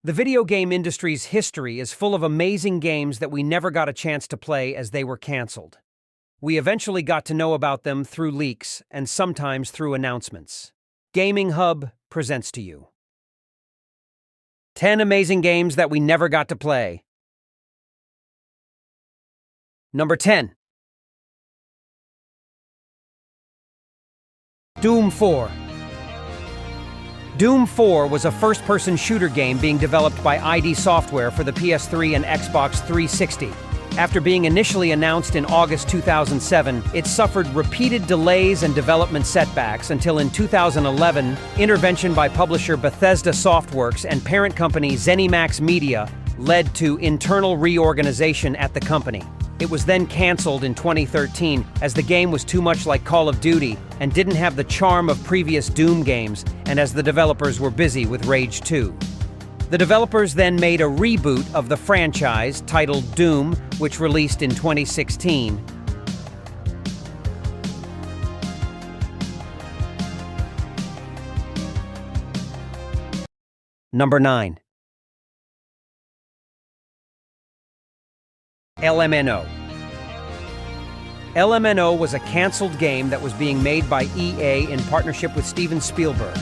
The video game industry's history is full of amazing games that we never got a chance to play as they were canceled. We eventually got to know about them through leaks and sometimes through announcements. GaminG HuB presents to you 10 amazing games that we never got to play. Number 10. Doom 4. Doom 4 was a first-person shooter game being developed by ID Software for the PS3 and Xbox 360. After being initially announced in August 2007, it suffered repeated delays and development setbacks until in 2011, intervention by publisher Bethesda Softworks and parent company ZeniMax Media led to internal reorganization at the company. It was then canceled in 2013 as the game was too much like Call of Duty and didn't have the charm of previous Doom games, and as the developers were busy with Rage 2. The developers then made a reboot of the franchise titled Doom, which released in 2016. Number 9. LMNO. LMNO was a canceled game that was being made by EA in partnership with Steven Spielberg,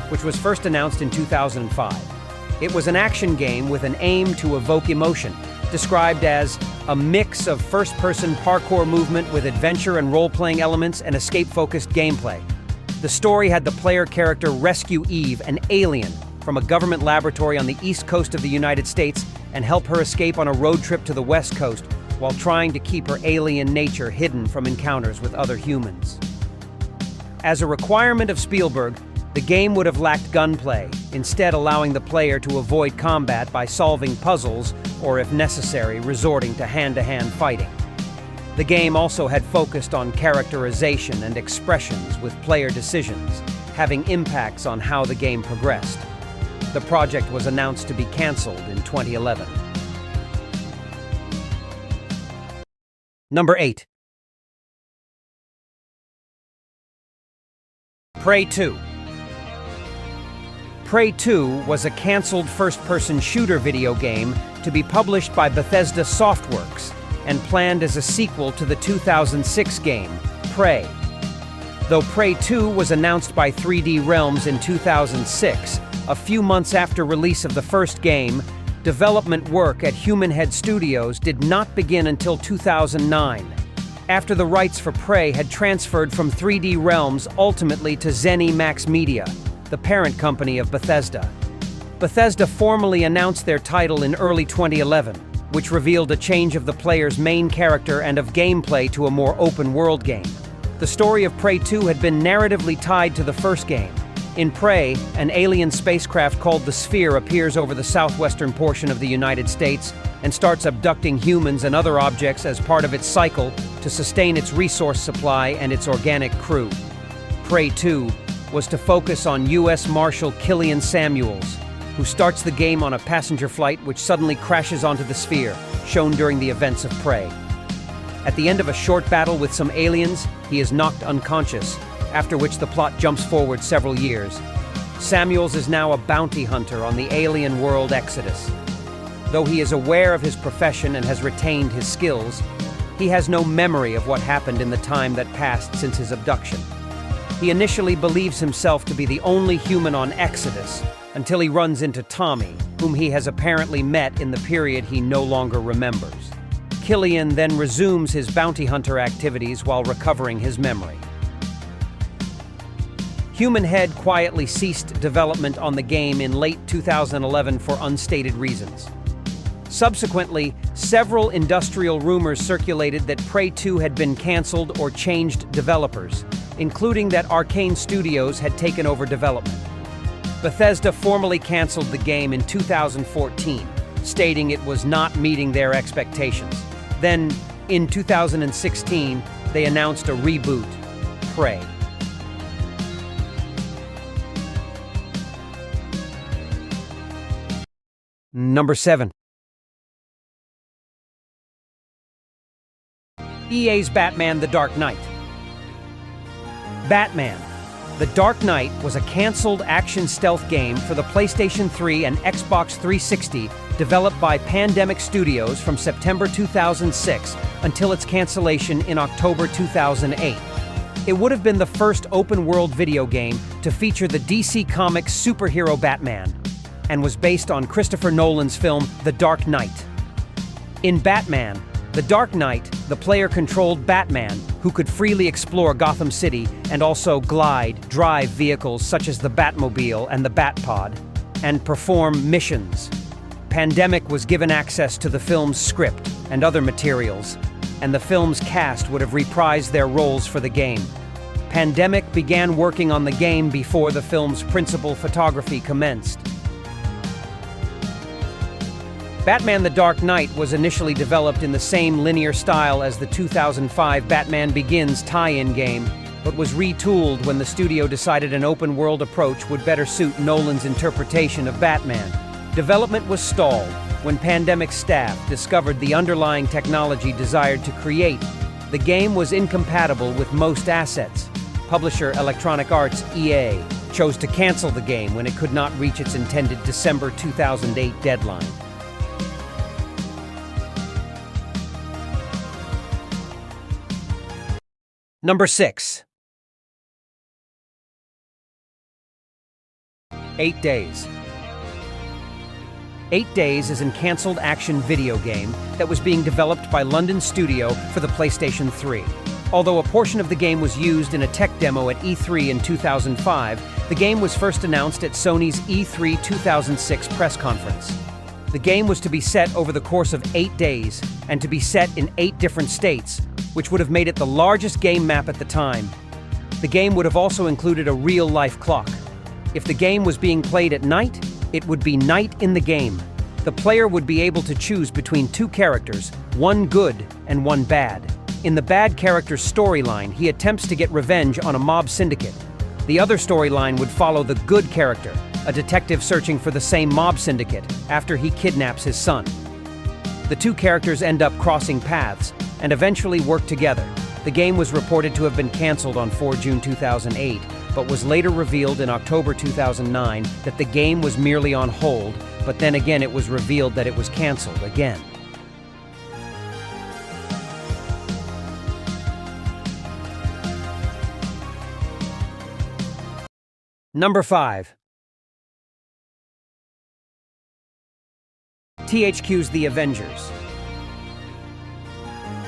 which was first announced in 2005. It was an action game with an aim to evoke emotion, described as a mix of first-person parkour movement with adventure and role-playing elements and escape-focused gameplay. The story had the player character rescue Eve, an alien, from a government laboratory on the east coast of the United States and help her escape on a road trip to the west coast while trying to keep her alien nature hidden from encounters with other humans. As a requirement of Spielberg, the game would have lacked gunplay, instead allowing the player to avoid combat by solving puzzles or, if necessary, resorting to hand-to-hand fighting. The game also had focused on characterization and expressions with player decisions, having impacts on how the game progressed. The project was announced to be canceled in 2011. Number 8. Prey 2. Prey 2 was a canceled first-person shooter video game to be published by Bethesda Softworks and planned as a sequel to the 2006 game, Prey. Though Prey 2 was announced by 3D Realms in 2006, a few months after release of the first game, development work at Human Head Studios did not begin until 2009, after the rights for Prey had transferred from 3D Realms ultimately to ZeniMax Media, the parent company of Bethesda. Bethesda formally announced their title in early 2011, which revealed a change of the player's main character and of gameplay to a more open-world game. The story of Prey 2 had been narratively tied to the first game. In Prey, an alien spacecraft called the Sphere appears over the southwestern portion of the United States and starts abducting humans and other objects as part of its cycle to sustain its resource supply and its organic crew. Prey 2 was to focus on U.S. Marshal Killian Samuels, who starts the game on a passenger flight which suddenly crashes onto the Sphere, shown during the events of Prey. At the end of a short battle with some aliens, he is knocked unconscious, after which the plot jumps forward several years. Samuels is now a bounty hunter on the alien world Exodus. Though he is aware of his profession and has retained his skills, he has no memory of what happened in the time that passed since his abduction. He initially believes himself to be the only human on Exodus until he runs into Tommy, whom he has apparently met in the period he no longer remembers. Killian then resumes his bounty hunter activities while recovering his memory. Human Head quietly ceased development on the game in late 2011 for unstated reasons. Subsequently, several industrial rumors circulated that Prey 2 had been canceled or changed developers, including that Arcane Studios had taken over development. Bethesda formally canceled the game in 2014, stating it was not meeting their expectations. Then, in 2016, they announced a reboot, Prey. Number 7. EA's Batman: The Dark Knight. Batman, The Dark Knight was a canceled action stealth game for the PlayStation 3 and Xbox 360 developed by Pandemic Studios from September 2006 until its cancellation in October 2008. It would have been the first open-world video game to feature the DC Comics superhero Batman, and was based on Christopher Nolan's film The Dark Knight. In Batman, The Dark Knight, the player controlled Batman, who could freely explore Gotham City and also drive vehicles such as the Batmobile and the Batpod, and perform missions. Pandemic was given access to the film's script and other materials, and the film's cast would have reprised their roles for the game. Pandemic began working on the game before the film's principal photography commenced. Batman The Dark Knight was initially developed in the same linear style as the 2005 Batman Begins tie-in game, but was retooled when the studio decided an open-world approach would better suit Nolan's interpretation of Batman. Development was stalled when Pandemic staff discovered the underlying technology desired to create. The game was incompatible with most assets. Publisher Electronic Arts, EA, chose to cancel the game when it could not reach its intended December 2008 deadline. Number 6. 8 Days. 8 Days is a canceled action video game that was being developed by London studio for the PlayStation 3. Although a portion of the game was used in a tech demo at E3 in 2005, the game was first announced at Sony's E3 2006 press conference. The game was to be set over the course of 8 days and to be set in 8 different states, which would have made it the largest game map at the time. The game would have also included a real-life clock. If the game was being played at night, it would be night in the game. The player would be able to choose between 2 characters, one good and one bad. In the bad character's storyline, he attempts to get revenge on a mob syndicate. The other storyline would follow the good character, a detective searching for the same mob syndicate after he kidnaps his son. The 2 characters end up crossing paths and eventually work together. The game was reported to have been canceled on 4 June 2008, but was later revealed in October 2009 that the game was merely on hold, but then again it was revealed that it was canceled again. Number 5. THQ's The Avengers.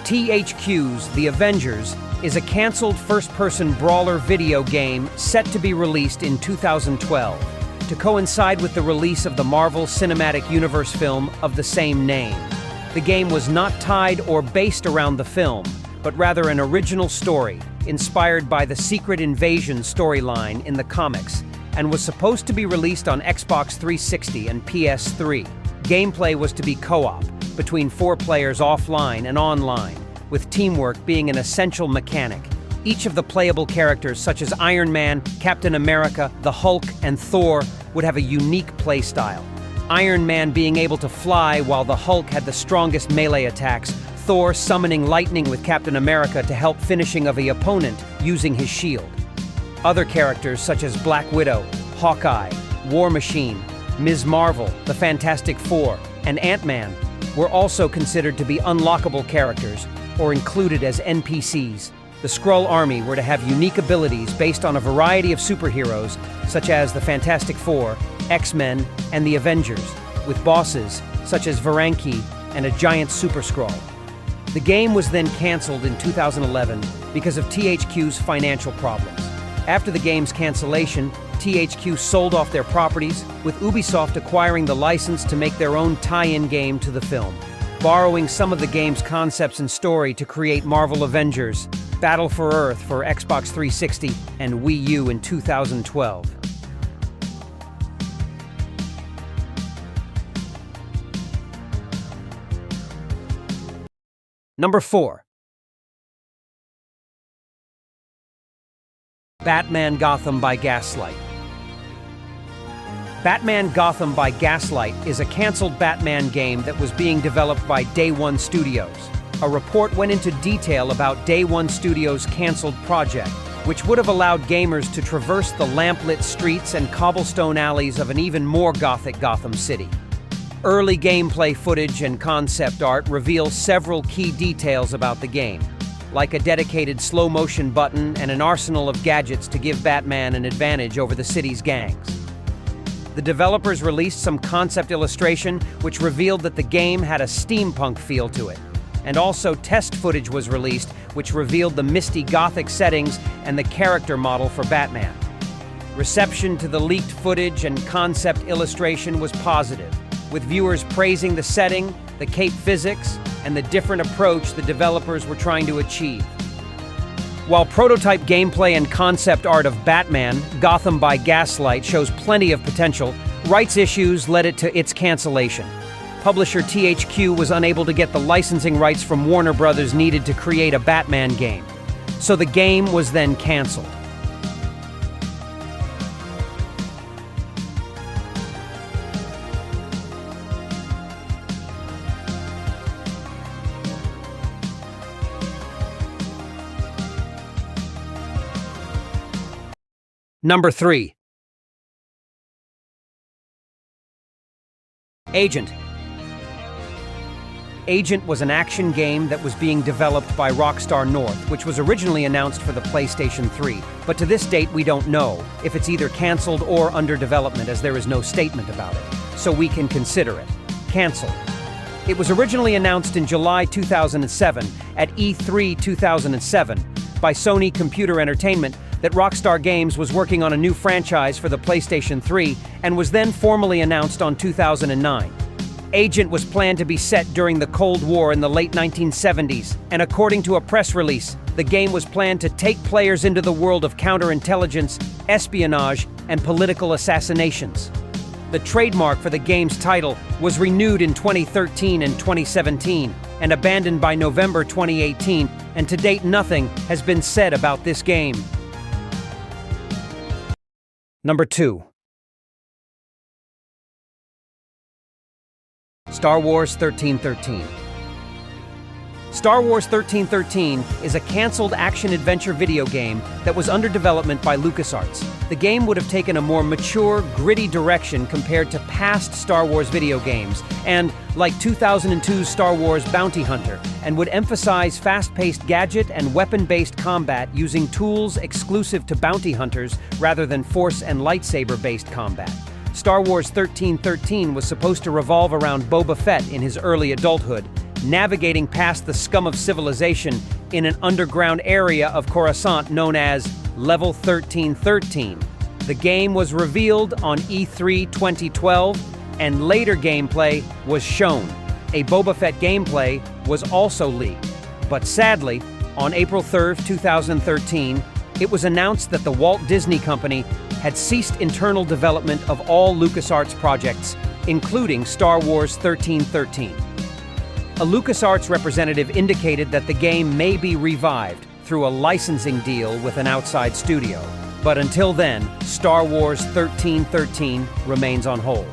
THQ's The Avengers is a canceled first-person brawler video game set to be released in 2012, to coincide with the release of the Marvel Cinematic Universe film of the same name. The game was not tied or based around the film, but rather an original story, inspired by the Secret Invasion storyline in the comics, and was supposed to be released on Xbox 360 and PS3. Gameplay was to be co-op, between 4 players offline and online, with teamwork being an essential mechanic. Each of the playable characters, such as Iron Man, Captain America, the Hulk, and Thor, would have a unique playstyle. Iron Man being able to fly while the Hulk had the strongest melee attacks, Thor summoning lightning with Captain America to help finishing of the opponent using his shield. Other characters such as Black Widow, Hawkeye, War Machine, Ms. Marvel, the Fantastic Four, and Ant-Man were also considered to be unlockable characters or included as NPCs. The Skrull Army were to have unique abilities based on a variety of superheroes such as the Fantastic Four, X-Men, and the Avengers, with bosses such as Varanki and a giant Super Skrull. The game was then canceled in 2011 because of THQ's financial problems. After the game's cancellation, THQ sold off their properties, with Ubisoft acquiring the license to make their own tie-in game to the film, borrowing some of the game's concepts and story to create Marvel Avengers, Battle for Earth for Xbox 360 and Wii U in 2012. Number 4. Batman Gotham by Gaslight. Batman Gotham by Gaslight is a canceled Batman game that was being developed by Day One Studios. A report went into detail about Day One Studios' canceled project, which would have allowed gamers to traverse the lamplit streets and cobblestone alleys of an even more gothic Gotham City. Early gameplay footage and concept art reveal several key details about the game, like a dedicated slow-motion button and an arsenal of gadgets to give Batman an advantage over the city's gangs. The developers released some concept illustration which revealed that the game had a steampunk feel to it, and also test footage was released which revealed the misty Gothic settings and the character model for Batman. Reception to the leaked footage and concept illustration was positive, with viewers praising the setting, the cape physics, and the different approach the developers were trying to achieve. While prototype gameplay and concept art of Batman, Gotham by Gaslight shows plenty of potential, rights issues led it to its cancellation. Publisher THQ was unable to get the licensing rights from Warner Brothers needed to create a Batman game, so the game was then canceled. Number 3. Agent. Agent was an action game that was being developed by Rockstar North, which was originally announced for the PlayStation 3, but to this date we don't know if it's either cancelled or under development, as there is no statement about it, so we can consider it cancelled. It was originally announced in July 2007 at E3 2007 by Sony Computer Entertainment that Rockstar Games was working on a new franchise for the PlayStation 3 and was then formally announced on 2009. Agent was planned to be set during the Cold War in the late 1970s, and according to a press release, the game was planned to take players into the world of counterintelligence, espionage, and political assassinations. The trademark for the game's title was renewed in 2013 and 2017 and abandoned by November 2018, and to date nothing has been said about this game. Number 2. Star Wars 1313. Star Wars 1313 is a canceled action-adventure video game that was under development by LucasArts. The game would have taken a more mature, gritty direction compared to past Star Wars video games, and, like 2002's Star Wars Bounty Hunter, and would emphasize fast-paced gadget and weapon-based combat using tools exclusive to bounty hunters rather than force and lightsaber-based combat. Star Wars 1313 was supposed to revolve around Boba Fett in his early adulthood, navigating past the scum of civilization in an underground area of Coruscant known as Level 1313. The game was revealed on E3 2012, and later gameplay was shown. A Boba Fett gameplay was also leaked. But sadly, on April 3rd, 2013, it was announced that the Walt Disney Company had ceased internal development of all LucasArts projects, including Star Wars 1313. A LucasArts representative indicated that the game may be revived through a licensing deal with an outside studio. But until then, Star Wars 1313 remains on hold.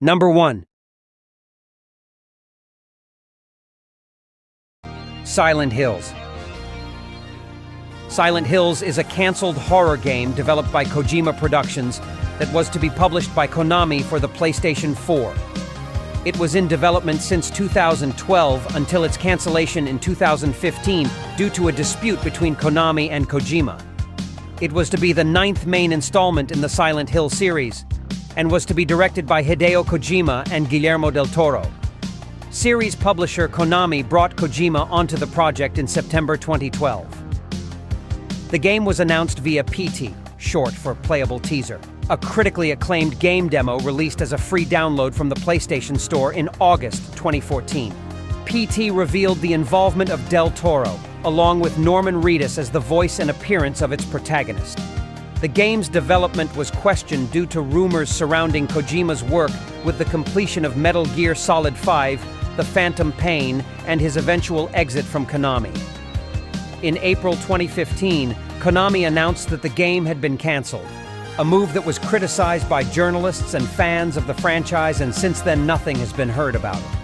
Number 1. Silent Hills. Silent Hills is a canceled horror game developed by Kojima Productions that was to be published by Konami for the PlayStation 4. It was in development since 2012 until its cancellation in 2015 due to a dispute between Konami and Kojima. It was to be the 9th main installment in the Silent Hill series and was to be directed by Hideo Kojima and Guillermo del Toro. Series publisher Konami brought Kojima onto the project in September 2012. The game was announced via PT, short for Playable Teaser, a critically acclaimed game demo released as a free download from the PlayStation Store in August 2014. PT revealed the involvement of Del Toro, along with Norman Reedus as the voice and appearance of its protagonist. The game's development was questioned due to rumors surrounding Kojima's work with the completion of Metal Gear Solid 5, The Phantom Pain, and his eventual exit from Konami. In April 2015, Konami announced that the game had been canceled. a move that was criticized by journalists and fans of the franchise, and since then nothing has been heard about it.